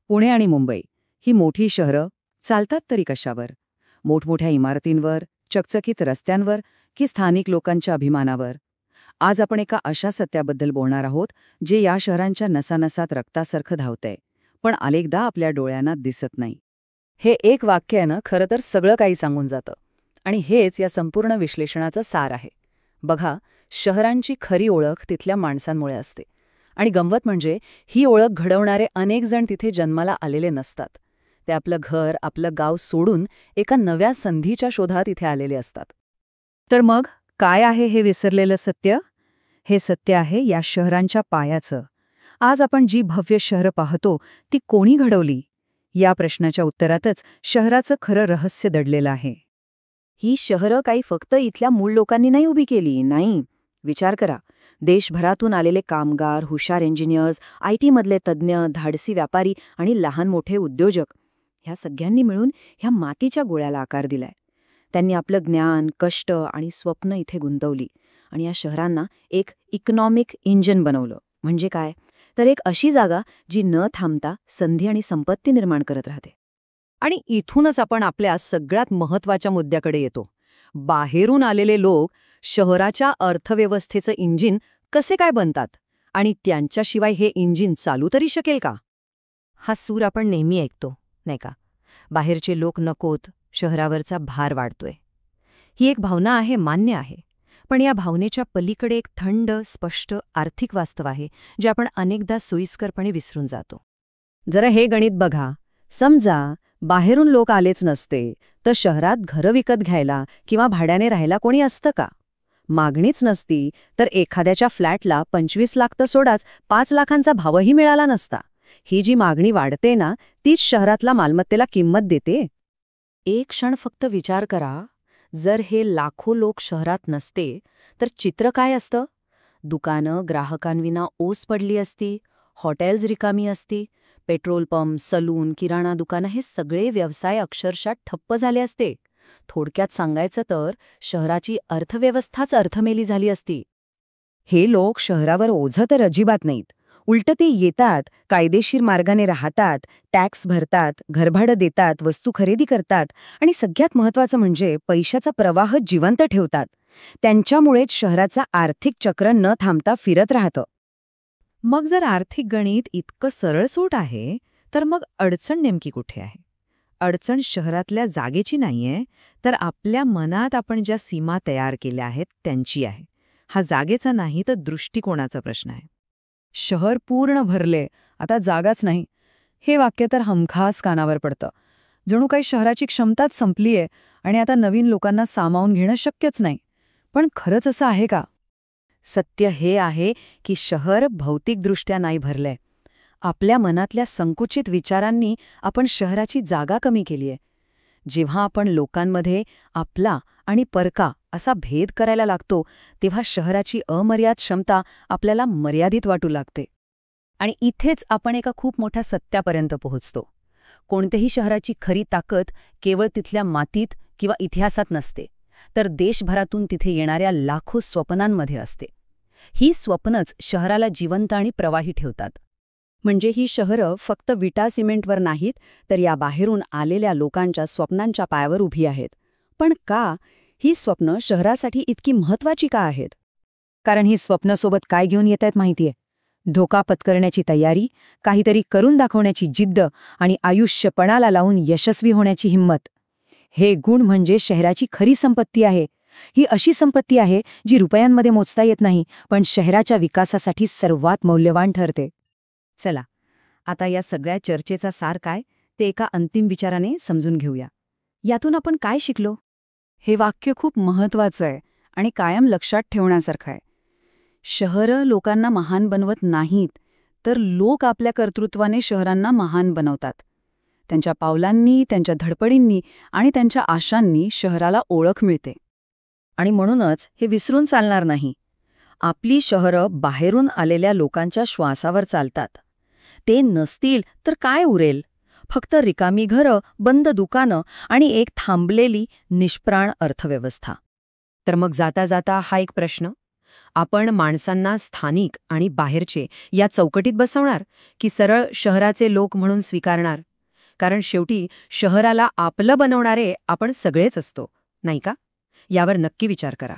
पुणे आणि मुंबई ही मोठी शहरं चालतात तरी कशावर? मोठमोठ्या इमारतींवर, चकचकीत रस्त्यांवर की स्थानिक लोकांच्या अभिमानावर? आज आपण एका अशा सत्याबद्दल बोलणार आहोत जे या शहरांच्या नसानसात रक्तासारखं धावतंय, पण अनेकदा आपल्या डोळ्यांना दिसत नाही. हे एक वाक्य आहे ना, खरं तर सगळं काही सांगून जातं. आणि हेच या संपूर्ण विश्लेषणाचं सार आहे. बघा, शहरांची खरी ओळख तिथल्या माणसांमुळे असते. आणि गंमत म्हणजे ही ओळख घडवणारे अनेक जण तिथे जन्माला आलेले नसतात. ते आपलं घर, आपलं गाव सोडून एका नव्या संधीच्या शोधात इथे आलेले असतात. तर मग काय आहे हे विसरलेलं सत्य? हे सत्य आहे या शहरांच्या पायाचं. आज आपण जी भव्य शहरं पाहतो ती कोणी घडवली? या प्रश्नाच्या उत्तरातच शहराचं खरं रहस्य दडलेलं आहे. ही शहरं काही फक्त इथल्या मूळ लोकांनी नाही उभी केली, नाही. विचार करा, देशभरातून आलेले कामगार, हुशार इंजिनियर्स, IT मधले तज्ज्ञ, धाडसी व्यापारी आणि लहान मोठे उद्योजक ह्या सगळ्यांनी मिळून ह्या मातीच्या गोळ्याला आकार दिलाय. त्यांनी आपलं ज्ञान, कष्ट आणि स्वप्न इथे गुंतवली आणि या शहरांना एक इकॉनॉमिक इंजिन बनवलं. म्हणजे काय? तर एक अशी जागा जी न थांबता संधी आणि संपत्ती निर्माण करत राहते. आणि इथूनच आपण आपल्या सगळ्यात महत्त्वाच्या मुद्द्याकडे येतो. बाहेरून आलेले लोक शहराच्या अर्थव्यवस्थेचं इंजिन कसे काय बनतात? आणि त्यांच्याशिवाय हे इंजिन चालू तरी शकेल का? हा सूर आपण नेहमी ऐकतो, नाही का? बाहेरचे लोक नकोत, शहरावरचा भार वाढतोय. ही एक भावना आहे, मान्य आहे. पण या भावनेच्या पलीकडे एक थंड, स्पष्ट आर्थिक वास्तव आहे, जे आपण अनेकदा सोयीस्करपणे विसरून जातो. जरा हे गणित बघा. समजा बाहेरून लोक आलेच नसते, तर शहरात घरं विकत घ्यायला किंवा भाड्याने राहायला कोणी असतं का? मागणीच नसती, तर एखाद्याच्या फ्लॅटला 25 लाख तर सोडाच, 5 लाखांचा भावही मिळाला नसता. ही जी मागणी वाढते ना, तीच शहरातल्या मालमत्तेला किंमत देते. एक क्षण फक्त विचार करा, जर हे लाखो लोक शहरात नसते, तर चित्र काय असतं? दुकानं ग्राहकांविना ओस पडली असती, हॉटेल्स रिकामी असती, पेट्रोल पंप, सलून, किराणा दुकानं हे सगळे व्यवसाय अक्षरशः ठप्प झाले असते. थोडक्यात सांगायचं तर शहराची अर्थव्यवस्थाच अर्थमेली झाली असती. हे लोक शहरावर ओझं तर अजिबात नाहीत. उलटं ते येतात, कायदेशीर मार्गाने राहतात, टॅक्स भरतात, घरभाडं देतात, वस्तू खरेदी करतात आणि सगळ्यात महत्त्वाचं म्हणजे पैशाचा प्रवाह जिवंत ठेवतात. त्यांच्यामुळेच शहराचा आर्थिक चक्र न थांबता फिरत राहतं. मग जर आर्थिक गणित इतकं सरळसूट आहे, तर मग अडचण नेमकी कुठे आहे? अडचण शहरातल्या जागेची नाहीये, तर आपल्या मनात आपण ज्या सीमा तयार केल्या आहेत त्यांची आहे. हा जागेचा नाही तर दृष्टिकोनाचा प्रश्न आहे. शहर पूर्ण भरले, आता जागाच नाही. हे वाक्य तर हमखास कानावर पडतं. जणू काही शहराची क्षमताच संपलीये आणि आता नवीन लोकांना सामावून घेणं शक्यच नाही. पण खरंच असं आहे का? सत्य हे आहे की शहर भौतिकदृष्ट्या नाही भरलंय. आपल्या मनातल्या संकुचित विचारांनी आपण शहराची जागा कमी केलीये. जेव्हा आपण लोकांमध्ये आपला आणि परका असा भेद करायला लागतो, तेव्हा शहराची अमर्याद क्षमता आपल्याला मर्यादित वाटू लागते. आणि इथेच आपण एका खूप मोठ्या सत्यापर्यंत पोहोचतो. कोणत्याही शहराची खरी ताकद केवळ तिथल्या मातीत किंवा इतिहासात नसते, तर देशभरातून तिथे येणाऱ्या लाखो स्वप्नांमध्ये असते. ही स्वप्नच शहराला जिवंत आणि प्रवाही ठेवतात. म्हणजे ही शहरं फक्त विटा सिमेंटवर नाहीत, तर या बाहेरून आलेल्या लोकांच्या स्वप्नांच्या पायावर उभी आहेत. पण का? ही स्वप्न शहरासाठी इतकी महत्त्वाची का आहेत? कारण ही स्वप्नसोबत काय घेऊन येत आहेत माहितीये? धोका पत्करण्याची तयारी, काहीतरी करून दाखवण्याची जिद्द आणि आयुष्य पणाला लावून यशस्वी होण्याची हिंमत. हे गुण म्हणजे शहराची खरी संपत्ती आहे. ही अशी संपत्ती आहे जी रुपयांमध्ये मोजता येत नाही, पण शहराच्या विकासासाठी सर्वात मौल्यवान ठरते. चला, आता या सगळ्या चर्चेचा सार काय ते एका अंतिम विचाराने समजून घेऊया. यातून आपण काय शिकलो? हे वाक्य खूप महत्त्वाचं आहे आणि कायम लक्षात ठेवण्यासारखं आहे. शहरं लोकांना महान बनवत नाहीत, तर लोक आपल्या कर्तृत्वाने शहरांना महान बनवतात. त्यांच्या पावलांनी, त्यांच्या धडपडींनी आणि त्यांच्या आशांनी शहराला ओळख मिळते. आणि म्हणूनच हे विसरून चालणार नाही. आपली शहरं बाहेरून आलेल्या लोकांच्या श्वासावर चालतात. ते नसतील तर काय उरेल? फक्त रिकामी घरं, बंद दुकानं आणि एक थांबलेली निष्प्राण अर्थव्यवस्था. तर मग जाता जाता हा एक प्रश्न, आपण माणसांना स्थानिक आणि बाहेरचे या चौकटीत बसवणार की सरळ शहराचे लोक म्हणून स्वीकारणार? कारण शेवटी शहराला आपलं बनवणारे आपण सगळेच असतो, नाही का? यावर नक्की विचार करा.